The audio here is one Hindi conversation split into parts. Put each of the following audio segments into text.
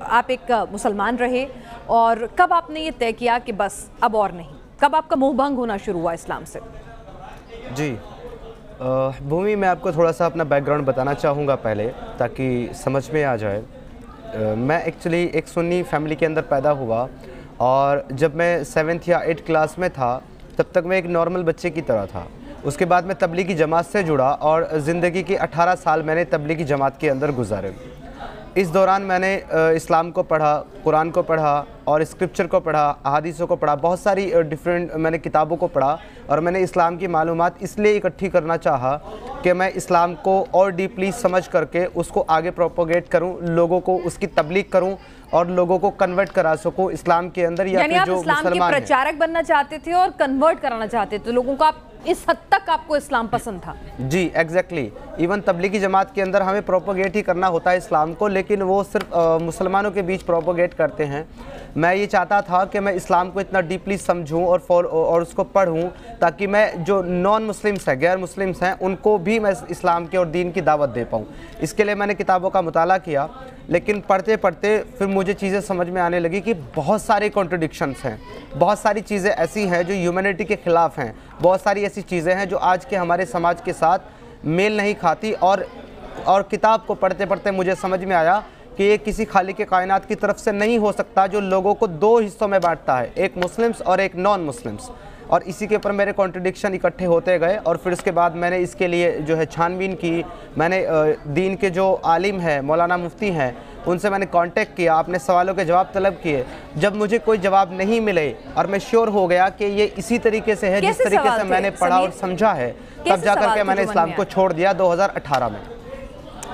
आप एक मुसलमान रहे और कब आपने ये तय किया कि बस अब और नहीं, कब आपका मोह भंग होना शुरू हुआ इस्लाम से? जी भूमि, मैं आपको थोड़ा सा अपना बैकग्राउंड बताना चाहूँगा पहले, ताकि समझ में आ जाए। मैं एक्चुअली एक सुन्नी फैमिली के अंदर पैदा हुआ, और जब मैं 7th या 8th क्लास में था तब तक मैं एक नॉर्मल बच्चे की तरह था। उसके बाद मैं तबलीगी जमात से जुड़ा और ज़िंदगी के 18 साल मैंने तबलीगी जमात के अंदर गुजारे। इस दौरान मैंने इस्लाम को पढ़ा, कुरान को पढ़ा और स्क्रिप्चर को पढ़ा, अहादीसों को पढ़ा, बहुत सारी डिफरेंट मैंने किताबों को पढ़ा। और मैंने इस्लाम की मालूमात इसलिए इकट्ठी करना चाहा कि मैं इस्लाम को और डीपली समझ करके उसको आगे प्रोपोगेट करूं, लोगों को उसकी तबलीग करूं और लोगों को कन्वर्ट करा सकूं इस्लाम के अंदर। या यानी आप इस्लाम के प्रचारक बनना चाहते थे और कन्वर्ट कराना चाहते थे लोगों को, आप इस हद तक आपको इस्लाम पसंद था? जी एग्जैक्टली। इवन तबलीगी जमात के अंदर हमें प्रोपोगेट ही करना होता है इस्लाम को, लेकिन वो सिर्फ मुसलमानों के बीच प्रोपोगेट करते हैं। मैं ये चाहता था कि मैं इस्लाम को इतना डीपली समझूं और उसको पढ़ूं, ताकि मैं जो नॉन मुस्लिम्स हैं, गैर मुस्लिम्स हैं, उनको भी मैं इस्लाम के और दीन की दावत दे पाऊँ। इसके लिए मैंने किताबों का मुताला किया, लेकिन पढ़ते पढ़ते फिर मुझे चीज़ें समझ में आने लगी कि बहुत सारे कॉन्ट्रडिक्शंस हैं, बहुत सारी चीज़ें ऐसी हैं जो ह्यूमैनिटी के ख़िलाफ़ हैं, बहुत सारी ऐसी चीज़ें हैं जो आज के हमारे समाज के साथ मेल नहीं खाती। और किताब को पढ़ते पढ़ते मुझे समझ में आया कि ये किसी खालिक के कायनात की तरफ से नहीं हो सकता जो लोगों को दो हिस्सों में बांटता है, एक मुस्लिम्स और एक नॉन मुस्लिम्स। और इसी के ऊपर मेरे कॉन्ट्रडिक्शन इकट्ठे होते गए, और फिर उसके बाद मैंने इसके लिए जो है छानबीन की। मैंने दीन के जो आलिम हैं, मौलाना मुफ्ती हैं, उनसे मैंने कांटेक्ट किया, अपने सवालों के जवाब तलब किए। जब मुझे कोई जवाब नहीं मिले और मैं श्योर हो गया कि ये इसी तरीके से है जिस तरीके से मैंने पढ़ा और समझा है, तब जाकर के मैंने इस्लाम को छोड़ दिया 2018 में।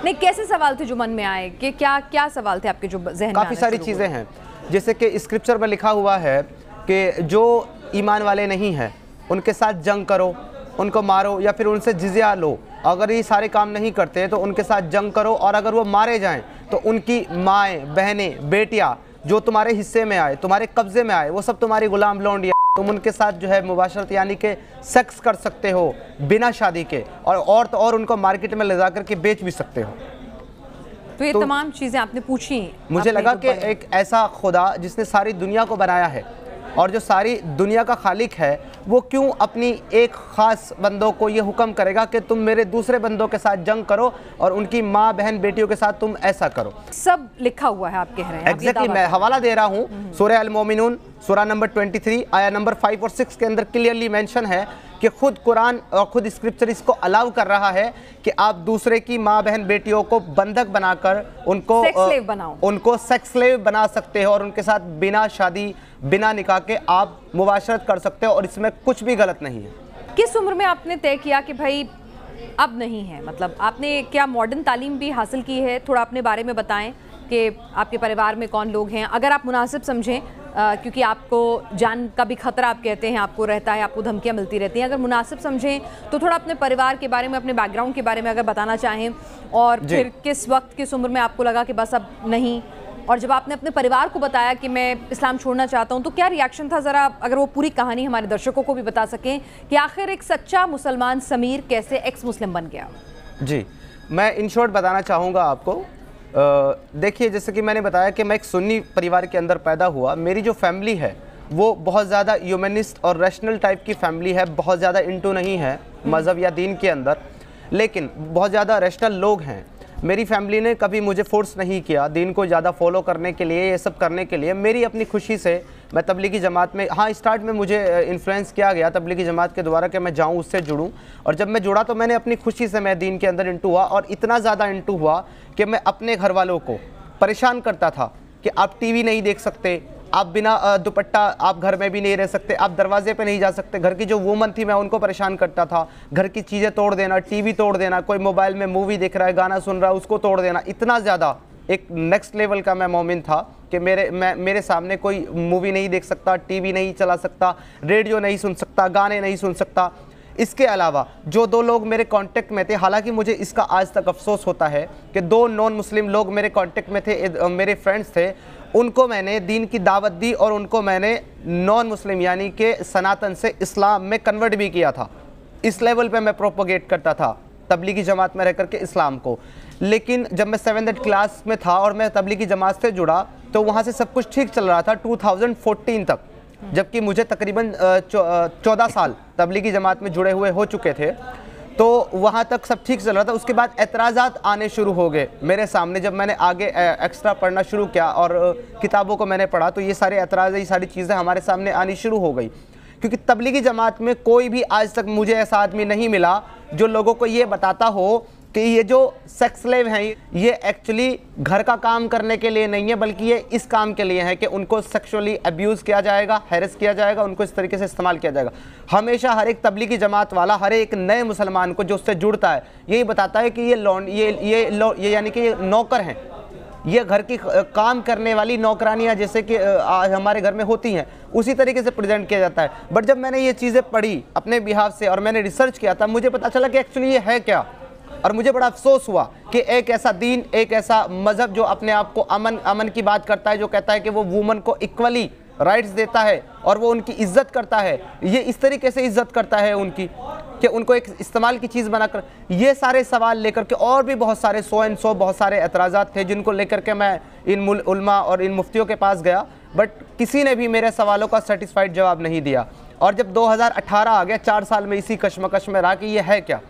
नहीं, कैसे सवाल थे जो मन में आए, कि क्या सवाल थे आपके जो ज़हन में? काफ़ी सारी चीज़ें हैं, जैसे कि स्क्रिप्चर में लिखा हुआ है कि जो ईमान वाले नहीं हैं उनके साथ जंग करो, उनको मारो या फिर उनसे जिज़िया लो। अगर ये सारे काम नहीं करते तो उनके साथ जंग करो, और अगर वो मारे जाएं तो उनकी माएँ, बहनें, बेटियाँ जो तुम्हारे हिस्से में आए, तुम्हारे कब्ज़े में आए, वो सब तुम्हारी गुलाम लौंडिया, तुम उनके साथ जो है मुबाशरत यानी कि सेक्स कर सकते हो बिना शादी के, और उनको मार्केट में ले जा कर के बेच भी सकते हो। तो ये तमाम चीज़ें आपने पूछी। मुझे लगा कि एक ऐसा खुदा जिसने सारी दुनिया को बनाया है और जो सारी दुनिया का खालिक है, वो क्यों अपनी एक ख़ास बंदों को ये हुक्म करेगा कि तुम मेरे दूसरे बंदों के साथ जंग करो और उनकी माँ, बहन, बेटियों के साथ तुम ऐसा करो। सब लिखा हुआ है, आप कह रहे हैं? एग्जैक्टली, मैं हवाला दे रहा हूँ। सूरह अल-मोमिनून सूरह नंबर 23 आया नंबर 5 और 6 के अंदर क्लियरली मेंशन है कि खुद कुरान और खुद स्क्रिप्चर इसको अलाउ कर रहा है कि आप दूसरे की माँ, बहन, बेटियों को बंधक बनाकर उनको सेक्स स्लेव बना सकते हो और उनके साथ बिना शादी, बिना निकाह के आप मुबाशरत कर सकते हो, और इसमें कुछ भी गलत नहीं है। किस उम्र में आपने तय किया कि भाई अब नहीं है? मतलब आपने क्या मॉडर्न तालीम भी हासिल की है? थोड़ा अपने बारे में बताएं कि आपके परिवार में कौन लोग हैं, अगर आप मुनासिब समझें, क्योंकि आपको जान का भी खतरा आप कहते हैं आपको रहता है, आपको धमकियां मिलती रहती हैं। अगर मुनासिब समझें तो थोड़ा अपने परिवार के बारे में, अपने बैकग्राउंड के बारे में अगर बताना चाहें, और फिर किस वक्त, किस उम्र में आपको लगा कि बस अब नहीं, और जब आपने अपने परिवार को बताया कि मैं इस्लाम छोड़ना चाहता हूं, तो क्या रिएक्शन था? ज़रा अगर वो पूरी कहानी हमारे दर्शकों को भी बता सकें कि आखिर एक सच्चा मुसलमान समीर कैसे एक्स मुस्लिम बन गया। जी, मैं इन शॉर्ट बताना चाहूँगा आपको। देखिए, जैसे कि मैंने बताया कि मैं एक सुन्नी परिवार के अंदर पैदा हुआ। मेरी जो फैमिली है वो बहुत ज़्यादा ह्यूमनिस्ट और रैशनल टाइप की फैमिली है, बहुत ज़्यादा इंटू नहीं है मज़हब या दीन के अंदर, लेकिन बहुत ज़्यादा रैशनल लोग हैं। मेरी फैमिली ने कभी मुझे फोर्स नहीं किया दीन को ज़्यादा फॉलो करने के लिए, ये सब करने के लिए। मेरी अपनी खुशी से मैं तबलीगी जमात में, हाँ स्टार्ट में मुझे इन्फ्लुएंस किया गया तबलीगी जमात के द्वारा कि मैं जाऊँ, उससे जुड़ूँ, और जब मैं जुड़ा तो मैंने अपनी खुशी से मैं दीन के अंदर इंटू हुआ, और इतना ज़्यादा इंटू हुआ कि मैं अपने घर वालों को परेशान करता था कि आप टीवी नहीं देख सकते, आप बिना दुपट्टा आप घर में भी नहीं रह सकते, आप दरवाजे पे नहीं जा सकते। घर की जो वूमन थी मैं उनको परेशान करता था, घर की चीज़ें तोड़ देना, टीवी तोड़ देना, कोई मोबाइल में मूवी देख रहा है, गाना सुन रहा है, उसको तोड़ देना। इतना ज़्यादा एक नेक्स्ट लेवल का मैं मोमिन था कि मेरे सामने कोई मूवी नहीं देख सकता, टीवी नहीं चला सकता, रेडियो नहीं सुन सकता, गाने नहीं सुन सकता। इसके अलावा जो दो लोग मेरे कांटेक्ट में थे, हालांकि मुझे इसका आज तक अफसोस होता है कि दो नॉन मुस्लिम लोग मेरे कांटेक्ट में थे, मेरे फ्रेंड्स थे, उनको मैंने दीन की दावत दी और उनको मैंने नॉन मुस्लिम यानी कि सनातन से इस्लाम में कन्वर्ट भी किया था। इस लेवल पे मैं प्रोपोगेट करता था तबलीगी जमात में रह करके इस्लाम को। लेकिन जब मैं 7th क्लास में था और मैं तबलीगी जमात से जुड़ा तो वहाँ से सब कुछ ठीक चल रहा था 2014 तक, जबकि मुझे तकरीबन 14 साल तबलीगी जमात में जुड़े हुए हो चुके थे। तो वहाँ तक सब ठीक चल रहा था। उसके बाद एतराज़ात आने शुरू हो गए मेरे सामने। जब मैंने आगे एक्स्ट्रा पढ़ना शुरू किया और किताबों को मैंने पढ़ा तो ये सारे एतराज़, ये सारी चीज़ें हमारे सामने आनी शुरू हो गई। क्योंकि तबलीगी जमात में कोई भी आज तक मुझे ऐसा आदमी नहीं मिला जो लोगों को ये बताता हो कि ये जो सेक्स स्लेव हैं ये एक्चुअली घर का काम करने के लिए नहीं है, बल्कि ये इस काम के लिए है कि उनको सेक्सुअली अब्यूज़ किया जाएगा, हैरेस किया जाएगा, उनको इस तरीके से इस्तेमाल किया जाएगा। हमेशा हर एक तबलीगी जमात वाला हर एक नए मुसलमान को जो उससे जुड़ता है यही बताता है कि ये यानी कि ये नौकर हैं, ये घर की काम करने वाली नौकरानियाँ जैसे कि हमारे घर में होती हैं, उसी तरीके से प्रेजेंट किया जाता है। बट जब मैंने ये चीज़ें पढ़ी अपने बिहाफ से और मैंने रिसर्च किया था, मुझे पता चला कि एक्चुअली ये है क्या। और मुझे बड़ा अफसोस हुआ कि एक ऐसा दीन, एक ऐसा मज़हब जो अपने आप को अमन की बात करता है, जो कहता है कि वो वुमन को इक्वली राइट्स देता है और वो उनकी इज्जत करता है, ये इस तरीके से इज्जत करता है उनकी कि उनको एक इस्तेमाल की चीज़ बनाकर। ये सारे सवाल लेकर के और भी बहुत सारे 100 बहुत सारे एतराज़ात थे जिनको लेकर के मैं इन उलमा और इन मुफ्तियों के पास गया, बट किसी ने भी मेरे सवालों का सेटिस्फाइड जवाब नहीं दिया। और जब 2018 आ गया, 4 साल में इसी कश्मकश में रहा कि ये है क्या।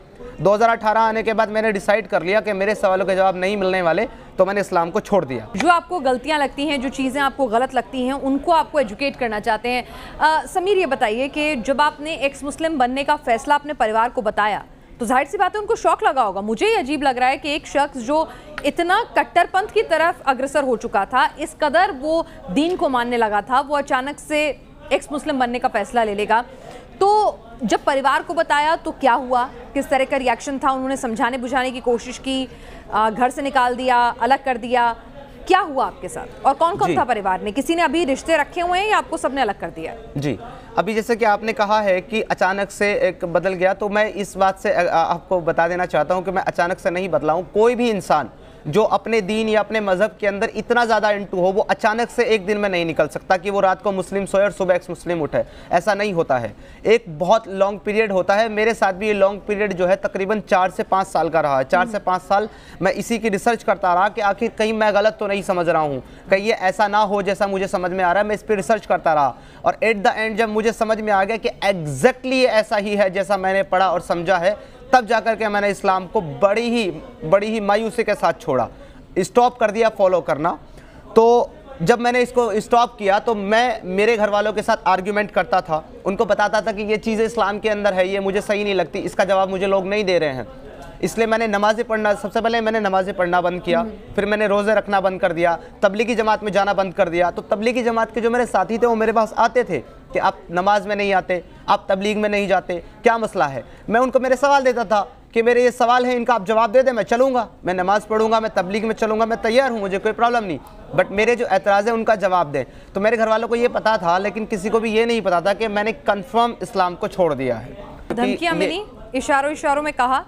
2018 आने के बाद मैंने डिसाइड कर लिया कि मेरे सवालों के जवाब नहीं मिलने वाले, तो मैंने इस्लाम को छोड़ दिया। जो आपको गलतियां लगती हैं, जो चीज़ें आपको गलत लगती हैं, उनको आपको एजुकेट करना चाहते हैं। समीर, ये बताइए कि जब आपने एक्स मुस्लिम बनने का फैसला अपने परिवार को बताया तो जाहिर सी बात है उनको शौक लगा होगा। मुझे ये अजीब लग रहा है कि एक शख्स जो इतना कट्टरपंथ की तरफ अग्रसर हो चुका था, इस कदर वो दीन को मानने लगा था, वो अचानक से एक्स मुस्लिम बनने का फैसला ले लेगा। तो जब परिवार को बताया तो क्या हुआ, किस तरह का रिएक्शन था? उन्होंने समझाने बुझाने की कोशिश की, घर से निकाल दिया, अलग कर दिया, क्या हुआ आपके साथ? और कौन कौन था परिवार ने? किसी ने अभी रिश्ते रखे हुए हैं या आपको सबने अलग कर दिया? जी, अभी जैसे कि आपने कहा है कि अचानक से एक बदल गया, तो मैं इस बात से आपको बता देना चाहता हूं कि मैं अचानक से नहीं बदला हूं। कोई भी इंसान जो अपने दीन या अपने मज़हब के अंदर इतना ज़्यादा इंटू हो, वो अचानक से एक दिन में नहीं निकल सकता कि वो रात को मुस्लिम सोए और सुबह एक्स मुस्लिम उठे। ऐसा नहीं होता है, एक बहुत लॉन्ग पीरियड होता है। मेरे साथ भी ये लॉन्ग पीरियड जो है तकरीबन 4 से 5 साल का रहा है। 4 से 5 साल मैं इसी की रिसर्च करता रहा कि आखिर कहीं मैं गलत तो नहीं समझ रहा हूँ, कहीं ये ऐसा ना हो जैसा मुझे समझ में आ रहा है। मैं इस पर रिसर्च करता रहा और एट द एंड जब मुझे समझ में आ गया कि एग्जैक्टली ये ऐसा ही है जैसा मैंने पढ़ा और समझा है, तब जाकर के मैंने इस्लाम को बड़ी ही मायूसी के साथ छोड़ा, स्टॉप कर दिया फॉलो करना। तो जब मैंने इसको स्टॉप किया तो मैं मेरे घर वालों के साथ आर्ग्यूमेंट करता था, उनको बताता था कि ये चीज़ें इस्लाम के अंदर है, ये मुझे सही नहीं लगती, इसका जवाब मुझे लोग नहीं दे रहे हैं। इसलिए मैंने नमाज़ें पढ़ना, सबसे पहले मैंने नमाज़ें पढ़ना बंद किया, फिर मैंने रोज़े रखना बंद कर दिया, तबलीगी जमात में जाना बंद कर दिया। तो तबलीगी जमात के जो मेरे साथी थे वो मेरे पास आते थे कि आप नमाज में नहीं आते, आप तबलीग में नहीं जाते, क्या मसला है? मैं उनको मेरे सवाल देता था कि मेरे ये सवाल हैं, इनका आप जवाब दे दें, मैं चलूँगा, मैं नमाज़ पढ़ूंगा, मैं तबलीग में चलूँगा, मैं तैयार हूँ, मुझे कोई प्रॉब्लम नहीं, बट मेरे जो एतराज़ है उनका जवाब दें। तो मेरे घर वालों को ये पता था, लेकिन किसी को भी ये नहीं पता था कि मैंने कन्फर्म इस्लाम को छोड़ दिया है। धमकियाँ मिली, इशारों में कहा?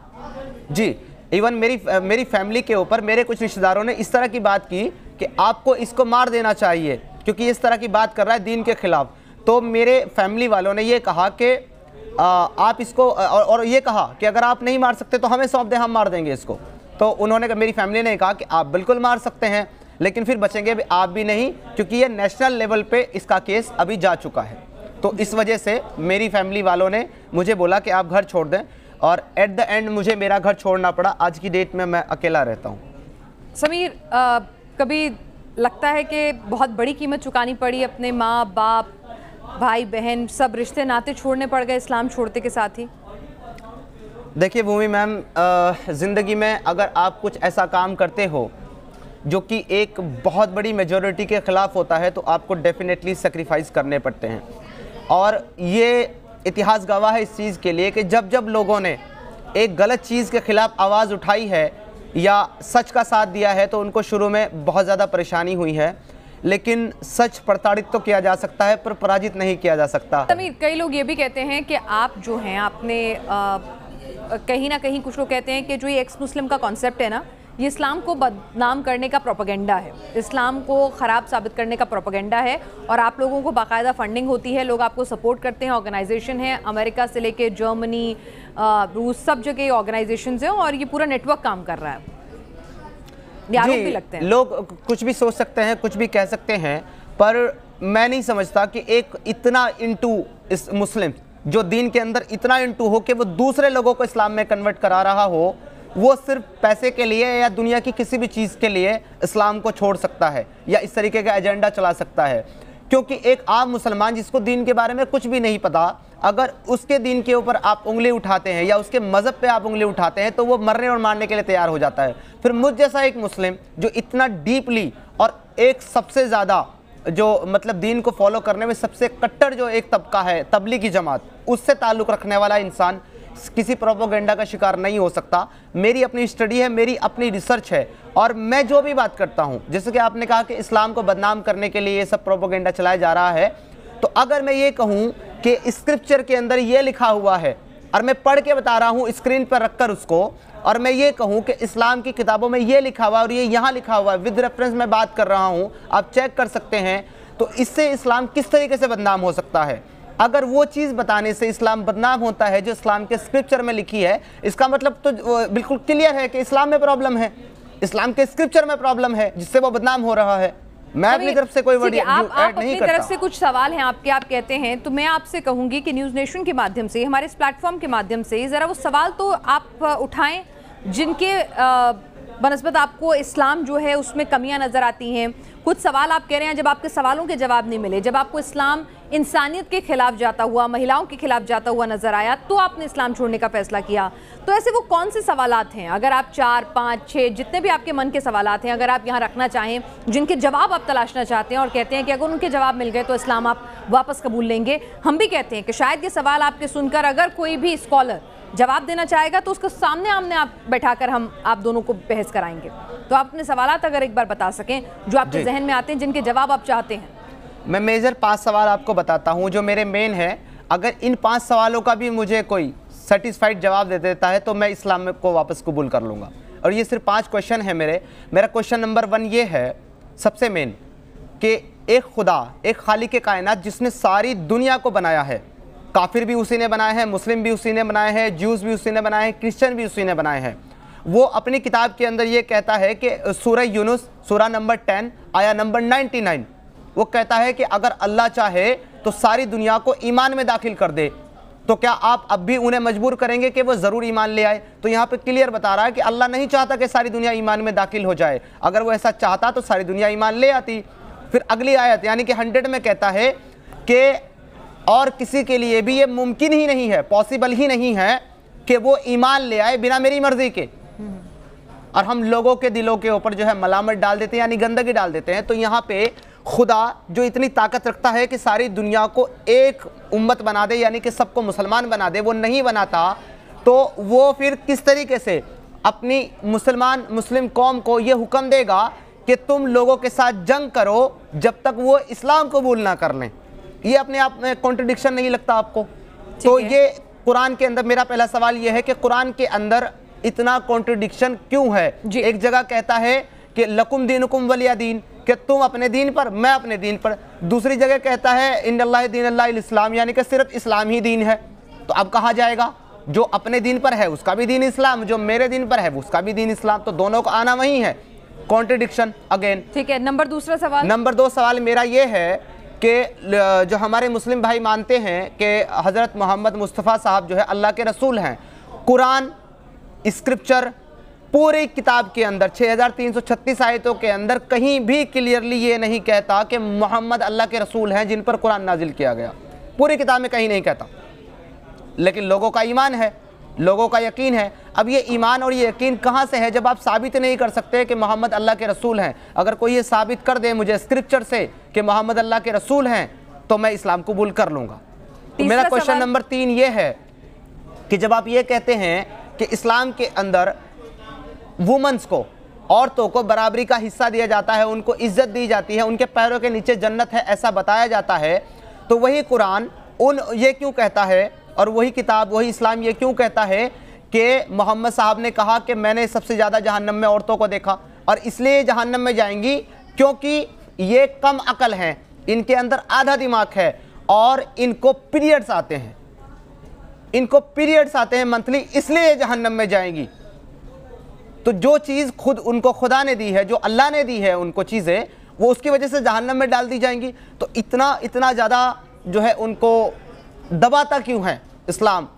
जी, इवन मेरी फैमिली के ऊपर मेरे कुछ रिश्तेदारों ने इस तरह की बात की कि आपको इसको मार देना चाहिए क्योंकि इस तरह की बात कर रहा है दीन के खिलाफ। तो मेरे फैमिली वालों ने ये कहा कि आप इसको और ये कहा कि अगर आप नहीं मार सकते तो हमें सौंप दें, हम मार देंगे इसको। तो उन्होंने, मेरी फैमिली ने कहा कि आप बिल्कुल मार सकते हैं, लेकिन फिर बचेंगे भी आप भी नहीं, क्योंकि ये नेशनल लेवल पे इसका केस अभी जा चुका है। तो इस वजह से मेरी फैमिली वालों ने मुझे बोला कि आप घर छोड़ दें, और एट द एंड मुझे मेरा घर छोड़ना पड़ा। आज की डेट में मैं अकेला रहता हूँ। समीर, कभी लगता है कि बहुत बड़ी कीमत चुकानी पड़ी, अपने माँ बाप, भाई बहन, सब रिश्ते नाते छोड़ने पड़ गए इस्लाम छोड़ते के साथ ही? देखिए भूमि मैम, ज़िंदगी में अगर आप कुछ ऐसा काम करते हो जो कि एक बहुत बड़ी मेजॉरिटी के ख़िलाफ़ होता है, तो आपको डेफिनेटली सेक्रीफाइस करने पड़ते हैं। और ये इतिहास गवाह है इस चीज़ के लिए कि जब जब लोगों ने एक गलत चीज़ के ख़िलाफ़ आवाज़ उठाई है या सच का साथ दिया है, तो उनको शुरू में बहुत ज़्यादा परेशानी हुई है, लेकिन सच प्रताड़ित तो किया जा सकता है पर पराजित नहीं किया जा सकता। समीर, कई लोग ये भी कहते हैं कि आप जो हैं, आपने कहीं ना कहीं कुछ लोग कहते हैं कि जो ये एक्स मुस्लिम का कॉन्सेप्ट है ना, ये इस्लाम को बदनाम करने का प्रोपेगेंडा है, इस्लाम को ख़राब साबित करने का प्रोपेगेंडा है, और आप लोगों को बाकायदा फंडिंग होती है, लोग आपको सपोर्ट करते हैं, ऑर्गेनाइजेशन है, अमेरिका से लेके जर्मनी, रूस, सब जगह ऑर्गेनाइजेशन हैं और ये पूरा नेटवर्क काम कर रहा है। ये आरोप भी लगते हैं। लोग कुछ भी सोच सकते हैं, कुछ भी कह सकते हैं, पर मैं नहीं समझता कि एक इतना इंटू इस मुस्लिम जो दीन के अंदर इतना इंटू हो कि वो दूसरे लोगों को इस्लाम में कन्वर्ट करा रहा हो, वो सिर्फ पैसे के लिए या दुनिया की किसी भी चीज़ के लिए इस्लाम को छोड़ सकता है या इस तरीके का एजेंडा चला सकता है। क्योंकि एक आम मुसलमान जिसको दीन के बारे में कुछ भी नहीं पता, अगर उसके दीन के ऊपर आप उंगली उठाते हैं या उसके मज़हब पे आप उंगली उठाते हैं तो वो मरने और मारने के लिए तैयार हो जाता है। फिर मुझ जैसा एक मुस्लिम जो इतना डीपली और एक सबसे ज़्यादा जो मतलब दीन को फॉलो करने में सबसे कट्टर जो एक तबका है तबलीगी जमात, उससे ताल्लुक़ रखने वाला इंसान किसी प्रोपोगेंडा का शिकार नहीं हो सकता। मेरी अपनी स्टडी है, मेरी अपनी रिसर्च है, और मैं जो भी बात करता हूँ, जैसे कि आपने कहा कि इस्लाम को बदनाम करने के लिए ये सब प्रोपोगेंडा चलाया जा रहा है, तो अगर मैं ये कहूँ कि स्क्रिप्चर के अंदर ये लिखा हुआ है और मैं पढ़ के बता रहा हूँ स्क्रीन पर रखकर उसको, और मैं ये कहूँ कि इस्लाम की किताबों में ये लिखा हुआ और ये यहाँ लिखा हुआ है, विद रेफरेंस मैं बात कर रहा हूँ, आप चेक कर सकते हैं, तो इससे इस्लाम किस तरीके से बदनाम हो सकता है? अगर वो चीज़ बताने से इस्लाम बदनाम होता है जो इस्लाम के स्क्रिप्चर में लिखी है, इसका मतलब तो बिल्कुल क्लियर है कि इस्लाम में प्रॉब्लम है, इस्लाम के स्क्रिप्चर में प्रॉब्लम है जिससे वो बदनाम हो रहा है। मैं अपनी तरफ से कोई वर्ड ऐड नहीं करता। अपनी तरफ से कुछ सवाल हैं आपके, आप कहते हैं, तो मैं आपसे कहूंगी कि न्यूज़ नेशन के माध्यम से, हमारे इस प्लेटफॉर्म के माध्यम से ज़रा वो सवाल तो आप उठाएं जिनके बनस्बत आपको इस्लाम जो है उसमें कमियां नज़र आती हैं। कुछ सवाल आप कह रहे हैं जब आपके सवालों के जवाब नहीं मिले, जब आपको इस्लाम इंसानियत के खिलाफ जाता हुआ, महिलाओं के खिलाफ जाता हुआ नज़र आया, तो आपने इस्लाम छोड़ने का फैसला किया। तो ऐसे वो कौन से सवालात हैं, अगर आप 4, 5, 6 जितने भी आपके मन के सवालात हैं, अगर आप यहाँ रखना चाहें, जिनके जवाब आप तलाशना चाहते हैं और कहते हैं कि अगर उनके जवाब मिल गए तो इस्लाम आप वापस कबूल लेंगे। हम भी कहते हैं कि शायद ये सवाल आपके सुनकर अगर कोई भी स्कॉलर जवाब देना चाहेगा तो उसको सामने आमने आप बैठाकर हम आप दोनों को बहस कराएंगे। तो आप अपने सवालात अगर एक बार बता सकें जो आपके जहन में आते हैं, जिनके जवाब आप चाहते हैं। मैं मेजर 5 सवाल आपको बताता हूं जो मेरे मेन है। अगर इन 5 सवालों का भी मुझे कोई सेटिस्फाइड जवाब दे देता है तो मैं इस्लाम को वापस कबूल कर लूँगा। और ये सिर्फ 5 क्वेश्चन है मेरा क्वेश्चन नंबर 1 ये है सबसे मेन कि एक खुदा, एक खालिक कायनात जिसने सारी दुनिया को बनाया है, काफिर भी उसी ने बनाए हैं, मुस्लिम भी उसी ने बनाए हैं, ज्यूज़ भी उसी ने बनाए हैं, क्रिश्चियन भी उसी ने बनाए हैं। वो अपनी किताब के अंदर ये कहता है कि सूरह यूनुस सूरह नंबर 10 आया नंबर 99, वो कहता है कि अगर अल्लाह चाहे तो सारी दुनिया को ईमान में दाखिल कर दे, तो क्या आप अब भी उन्हें मजबूर करेंगे कि वो ज़रूर ईमान ले आए? तो यहाँ पे क्लियर बता रहा है कि अल्लाह नहीं चाहता कि सारी दुनिया ईमान में दाखिल हो जाए। अगर वो ऐसा चाहता तो सारी दुनिया ईमान ले आती। फिर अगली आयत यानी कि 100 में कहता है कि और किसी के लिए भी ये मुमकिन ही नहीं है, पॉसिबल ही नहीं है कि वो ईमान ले आए बिना मेरी मर्जी के। और हम लोगों के दिलों के ऊपर जो है मलामत डाल देते हैं, यानी गंदगी डाल देते हैं। तो यहाँ पे खुदा जो इतनी ताकत रखता है कि सारी दुनिया को एक उम्मत बना दे, यानी कि सबको मुसलमान बना दे, वो नहीं बनाता, तो वो फिर किस तरीके से अपनी मुस्लिम कौम को ये हुक्म देगा कि तुम लोगों के साथ जंग करो जब तक वो इस्लाम कबूल ना कर लें? ये अपने आप में कॉन्ट्रडिक्शन नहीं लगता आपको? तो ये कुरान के अंदर, मेरा पहला सवाल ये है कि कुरान के अंदर इतना कॉन्ट्रडिक्शन क्यों है? एक जगह कहता है कि लकुम दीनुकुम वलिया दीन, कि तुम अपने दीन पर, मैं अपने दीन पर। दूसरी जगह कहता है इन्नल्लाह दीनुल्लाहिल इस्लाम, यानी कि सिर्फ इस्लाम ही दीन है। तो अब कहाँ जाएगा? जो अपने दीन पर है उसका भी दीन इस्लाम, जो मेरे दीन पर है उसका भी दीन इस्लाम, तो दोनों का आना वही है। Contradiction again. ठीक है, दूसरा सवाल। नंबर 2 सवाल मेरा ये है कि जो हमारे मुस्लिम भाई मानते हैं कि हज़रत मोहम्मद मुस्तफ़ा साहब जो है अल्लाह के रसूल हैं, कुरान स्क्रिप्चर पूरी किताब के अंदर 6336 आयतों के अंदर कहीं भी क्लियरली ये नहीं कहता कि मोहम्मद अल्लाह के रसूल हैं जिन पर कुरान नाजिल किया गया। पूरी किताब में कहीं नहीं कहता, लेकिन लोगों का ईमान है, लोगों का यकीन है। अब ये ईमान और ये यकीन कहाँ से है जब आप साबित नहीं कर सकते कि मोहम्मद अल्लाह के रसूल हैं? अगर कोई ये साबित कर दे मुझे स्क्रिप्चर से कि मोहम्मद अल्लाह के रसूल हैं तो मैं इस्लाम कबूल कर लूँगा। तो मेरा क्वेश्चन नंबर 3 ये है कि जब आप ये कहते हैं कि इस्लाम के अंदर वुमेन्स को, औरतों को बराबरी का हिस्सा दिया जाता है, उनको इज्जत दी जाती है, उनके पैरों के नीचे जन्नत है, ऐसा बताया जाता है, तो वही कुरान ये क्यों कहता है और वही किताब, वही इस्लाम ये क्यों कहता है कि मोहम्मद साहब ने कहा कि मैंने सबसे ज़्यादा जहन्नम में औरतों को देखा, और इसलिए जहन्नम में जाएंगी क्योंकि ये कम अकल हैं, इनके अंदर आधा दिमाग है और इनको पीरियड्स आते हैं, इनको पीरियड्स आते हैं मंथली, इसलिए जहन्नम में जाएंगी। तो जो चीज़ खुद उनको खुदा ने दी है, जो अल्लाह ने दी है उनको चीज़ें, वो उसकी वजह से जहन्नम में डाल दी जाएंगी। तो इतना ज़्यादा जो है उनको दबाता क्यों है इस्लाम?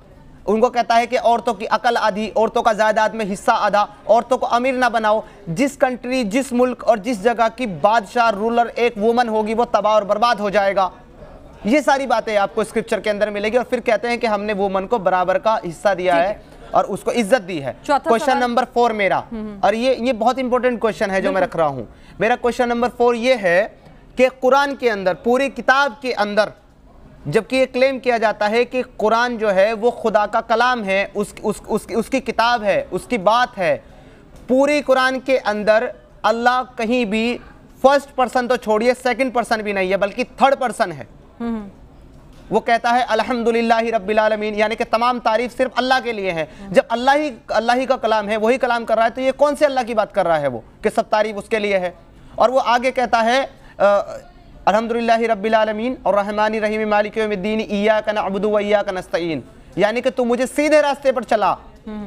उनको कहता है कि औरतों की अकल आधी, औरतों का जायदाद में हिस्सा आधा, औरतों को अमीर ना बनाओ। जिस कंट्री, जिस मुल्क और जिस जगह की बादशाह, रूलर एक वुमन होगी वो तबाह और बर्बाद हो जाएगा। ये सारी बातें आपको स्क्रिप्चर के अंदर मिलेगी। और फिर कहते हैं कि हमने वुमन को बराबर का हिस्सा दिया है और उसको इज्जत दी है। क्वेश्चन नंबर 4 मेरा, और ये बहुत इंपॉर्टेंट क्वेश्चन है जो मैं रख रहा हूँ। मेरा क्वेश्चन नंबर 4 ये है कि कुरान के अंदर, पूरी किताब के अंदर, जबकि ये क्लेम किया जाता है कि कुरान जो है वो खुदा का कलाम है, उसकी किताब है, उसकी बात है, पूरी कुरान के अंदर अल्लाह कहीं भी फर्स्ट पर्सन तो छोड़िए, सेकंड पर्सन भी नहीं है, बल्कि थर्ड पर्सन है। वो कहता है अल्हम्दुलिल्लाहि रब्बिल आलमीन, यानी कि तमाम तारीफ सिर्फ अल्लाह के लिए है। जब अल्लाह ही का कलाम है, वही कलाम कर रहा है, तो ये कौन से अल्लाह की बात कर रहा है वो, कि सब तारीफ उसके लिए है। और वो आगे कहता है अल्हम्दुलिल्लाहि रब्बिल आलमीन और रहमानिर रहीम मालिक यौमिद्दीन इय्याका नअबुदु व इय्याका नस्तईन, यानी कि तू मुझे सीधे रास्ते पर चला,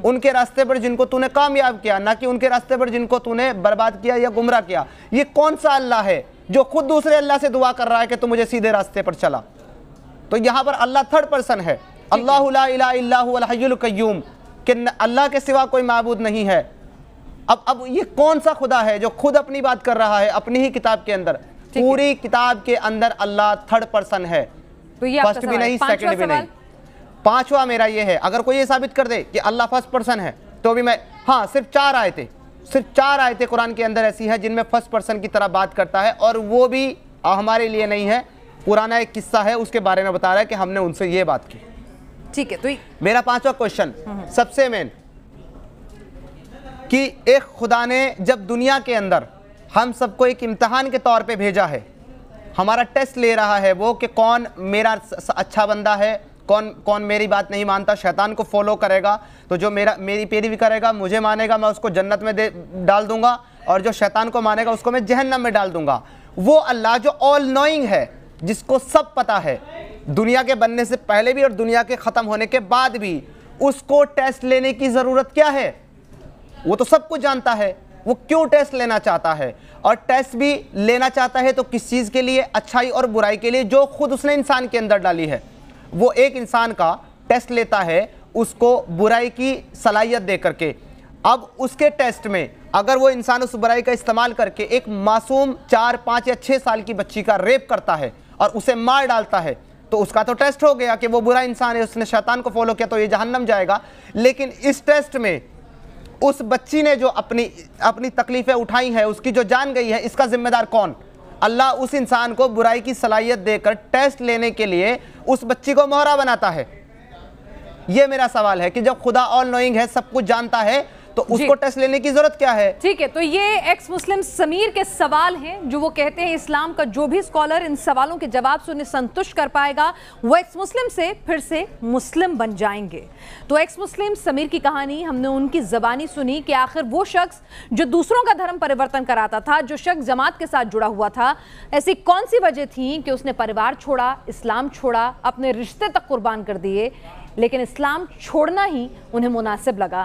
उनके रास्ते पर जिनको तूने कामयाब किया, ना कि उनके रास्ते पर जिनको तूने बर्बाद किया या गुमराह किया। ये कौन सा अल्लाह है जो खुद दूसरे अल्लाह से दुआ कर रहा है कि तू मुझे सीधे रास्ते पर चला? तो यहाँ पर अल्लाह थर्ड पर्सन है। अल्लाहु ला इलाहा इल्ला हुवल हय्युल कय्यूम, कि अल्लाह के सिवा कोई माबूद नहीं है। अब ये कौन सा खुदा है जो खुद अपनी बात कर रहा है अपनी ही किताब के अंदर? पूरी किताब के अंदर अल्लाह थर्ड पर्सन है, फर्स्ट भी नहीं, सेकंड भी नहीं। पांचवा मेरा ये है, अगर कोई ये साबित कर दे कि अल्लाह फर्स्ट पर्सन है तो भी मैं, हाँ, सिर्फ 4 आयतें कुरान के अंदर ऐसी है जिनमें फर्स्ट पर्सन की तरह बात करता है, और वो भी हमारे लिए नहीं है, पुराना एक किस्सा है उसके बारे में बता रहा है कि हमने उनसे ये बात की। ठीक है, तो मेरा 5वां क्वेश्चन सबसे मेन, कि एक खुदा ने जब दुनिया के अंदर हम सबको एक इम्तिहान के तौर पे भेजा है, हमारा टेस्ट ले रहा है वो, कि कौन मेरा अच्छा बंदा है, कौन मेरी बात नहीं मानता, शैतान को फॉलो करेगा, तो जो मेरी पैरवी करेगा, मुझे मानेगा, मैं उसको जन्नत में डाल दूंगा, और जो शैतान को मानेगा उसको मैं जहन्नम में डाल दूंगा। वो अल्लाह जो ऑल नोइंग है, जिसको सब पता है, दुनिया के बनने से पहले भी और दुनिया के ख़त्म होने के बाद भी, उसको टेस्ट लेने की ज़रूरत क्या है? वो तो सब कुछ जानता है, वो क्यों टेस्ट लेना चाहता है? और टेस्ट भी लेना चाहता है तो किस चीज़ के लिए? अच्छाई और बुराई के लिए, जो खुद उसने इंसान के अंदर डाली है। वो एक इंसान का टेस्ट लेता है उसको बुराई की सलाहियत दे करके। अब उसके टेस्ट में अगर वो इंसान उस बुराई का इस्तेमाल करके एक मासूम 4, 5 या 6 साल की बच्ची का रेप करता है और उसे मार डालता है, तो उसका तो टेस्ट हो गया कि वो बुरा इंसान है, उसने शैतान को फॉलो किया, तो ये जहन्नम जाएगा। लेकिन इस टेस्ट में उस बच्ची ने जो अपनी तकलीफ़ें उठाई हैं, उसकी जो जान गई है, इसका जिम्मेदार कौन? अल्लाह उस इंसान को बुराई की सलाहियत देकर टेस्ट लेने के लिए उस बच्ची को मोहरा बनाता है। ये मेरा सवाल है कि जब खुदा ऑल नोइंग है, सब कुछ जानता है, तो उसको टेस्ट लेने की जरूरत क्या है? ठीक है, तो ये एक्स मुस्लिम समीर के सवाल हैं, जो वो कहते हैं इस्लाम का जो भी स्कॉलर इन सवालों के जवाब से उन्हें संतुष्ट कर पाएगा, वो एक्स मुस्लिम से फिर से मुस्लिम बन जाएंगे। तो एक्स मुस्लिम समीर की कहानी हमने उनकी ज़बानी सुनी कि आखिर वो शख्स जो दूसरों का धर्म परिवर्तन कराता था, जो शख्स जमात के साथ जुड़ा हुआ था, ऐसी कौन सी वजह थी कि उसने परिवार छोड़ा, इस्लाम छोड़ा, अपने रिश्ते तक कुर्बान कर दिए, लेकिन इस्लाम छोड़ना ही उन्हें मुनासिब लगा।